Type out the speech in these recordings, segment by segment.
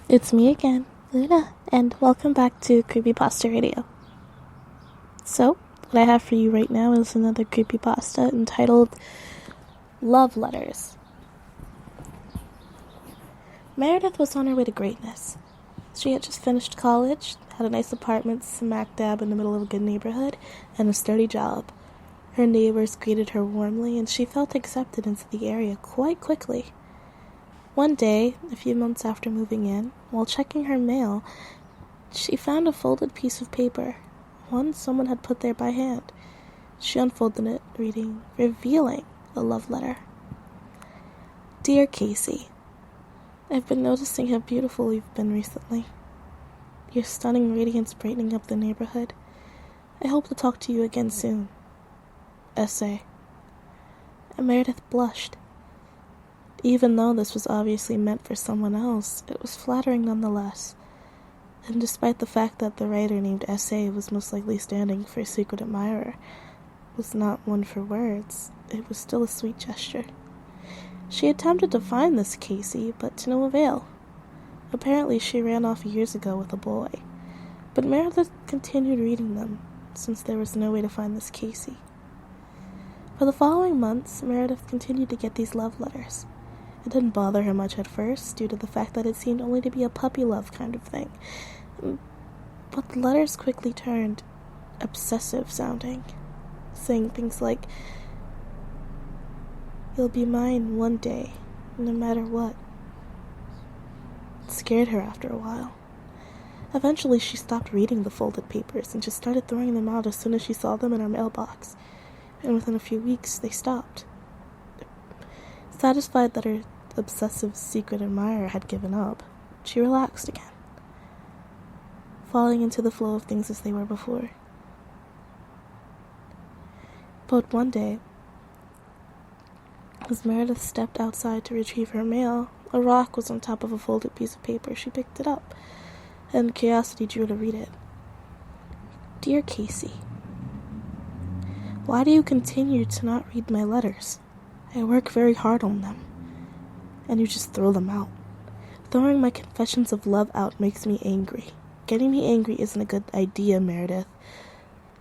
It's me again, Luna, and welcome back to Creepypasta Radio. So, what I have for you right now is another creepypasta entitled Love Letters. Meredith was on her way to greatness. She had just finished college, had a nice apartment smack dab in the middle of a good neighborhood, and a sturdy job. Her neighbors greeted her warmly, and she felt accepted into the area quite quickly. One day, a few months after moving in, while checking her mail, she found a folded piece of paper, one someone had put there by hand. She unfolded it, revealing a love letter. Dear Casey, I've been noticing how beautiful you've been recently. Your stunning radiance brightening up the neighborhood. I hope to talk to you again soon. S.A. And Meredith blushed. Even though this was obviously meant for someone else, it was flattering nonetheless. And despite the fact that the writer named S.A. was most likely standing for secret admirer, was not one for words, it was still a sweet gesture. She attempted to find this Casey, but to no avail. Apparently she ran off years ago with a boy, but Meredith continued reading them, since there was no way to find this Casey. For the following months, Meredith continued to get these love letters. It didn't bother her much at first, due to the fact that it seemed only to be a puppy love kind of thing. But the letters quickly turned obsessive sounding, saying things like, "You'll be mine one day, no matter what." It scared her after a while. Eventually she stopped reading the folded papers and just started throwing them out as soon as she saw them in her mailbox, and within a few weeks they stopped. Satisfied that her obsessive secret admirer had given up, she relaxed again, falling into the flow of things as they were before. But one day, as Meredith stepped outside to retrieve her mail, a rock was on top of a folded piece of paper. She picked it up, and curiosity drew her to read it. Dear Casey, why do you continue to not read my letters? I work very hard on them, and you just throw them out. Throwing my confessions of love out makes me angry. Getting me angry isn't a good idea, Meredith.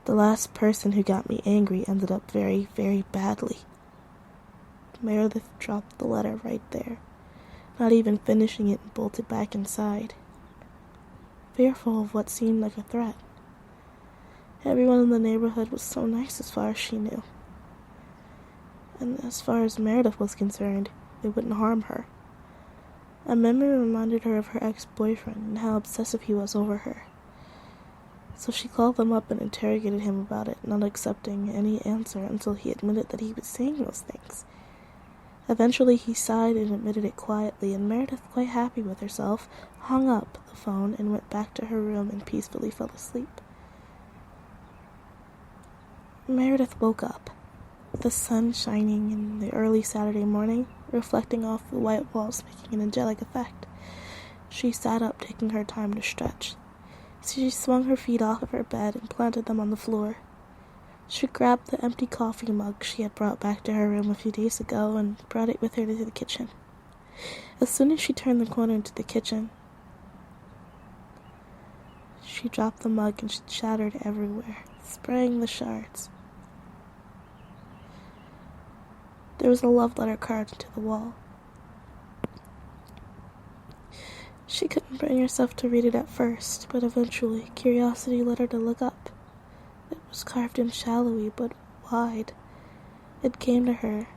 The last person who got me angry ended up very, very badly. Meredith dropped the letter right there, not even finishing it, and bolted back inside, fearful of what seemed like a threat. Everyone in the neighborhood was so nice as far as she knew. And as far as Meredith was concerned, it wouldn't harm her. A memory reminded her of her ex-boyfriend and how obsessive he was over her. So she called them up and interrogated him about it, not accepting any answer until he admitted that he was saying those things. Eventually he sighed and admitted it quietly, and Meredith, quite happy with herself, hung up the phone and went back to her room and peacefully fell asleep. Meredith woke up, the sun shining in the early Saturday morning, reflecting off the white walls, making an angelic effect. She sat up, taking her time to stretch. She swung her feet off of her bed and planted them on the floor. She grabbed the empty coffee mug she had brought back to her room a few days ago and brought it with her to the kitchen. As soon as she turned the corner into the kitchen, she dropped the mug and it shattered everywhere, spraying the shards. There was a love letter carved into the wall. She couldn't bring herself to read it at first, but eventually curiosity led her to look up. It was carved in shallowy but wide. It came to her.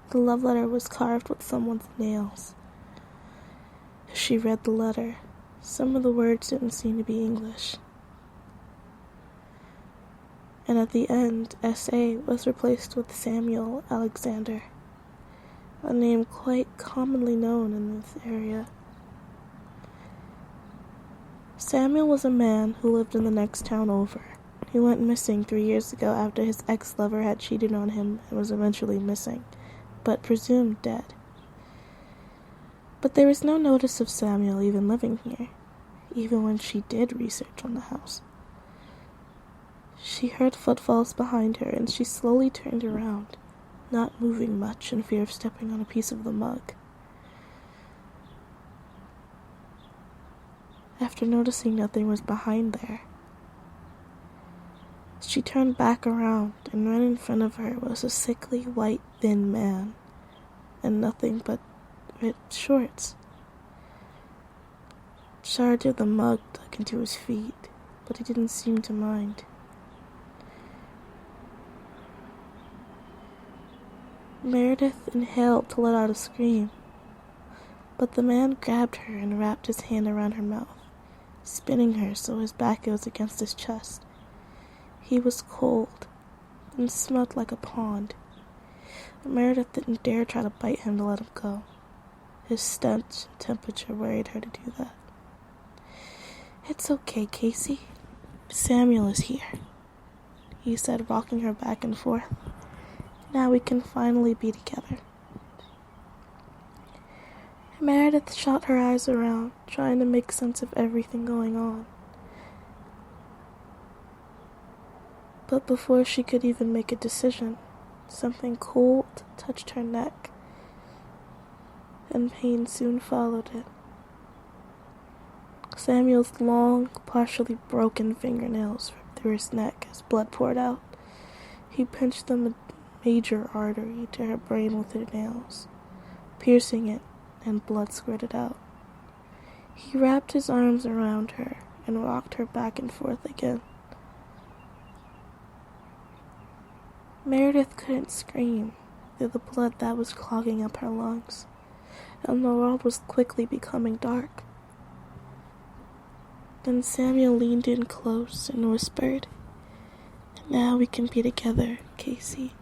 The love letter was carved with someone's nails. As she read the letter, some of the words didn't seem to be English. And at the end, S.A. was replaced with Samuel Alexander, a name quite commonly known in this area. Samuel was a man who lived in the next town over. He went missing 3 years ago after his ex-lover had cheated on him and was eventually missing, but presumed dead. But there was no notice of Samuel even living here, even when she did research on the house. She heard footfalls behind her, and she slowly turned around, not moving much in fear of stepping on a piece of the mug. after noticing nothing was behind there. She turned back around, and right in front of her was a sickly, white, thin man, and nothing but ripped shorts. Shards of the mug dug into his feet, but he didn't seem to mind. Meredith inhaled to let out a scream, but the man grabbed her and wrapped his hand around her mouth, spinning her so his back was against his chest. He was cold and smelled like a pond. Meredith didn't dare try to bite him to let him go. His stench and temperature worried her to do that. "It's okay, Casey. Samuel is here," he said, rocking her back and forth. "Now we can finally be together." Meredith shot her eyes around, trying to make sense of everything going on. But before she could even make a decision, something cold touched her neck, and pain soon followed it. Samuel's long, partially broken fingernails ripped through his neck as blood poured out. He pinched the major artery to her brain with his nails, piercing it, and blood squirted out. He wrapped his arms around her and rocked her back and forth again. Meredith couldn't scream through the blood that was clogging up her lungs, and the world was quickly becoming dark. Then Samuel leaned in close and whispered, "Now we can be together, Casey."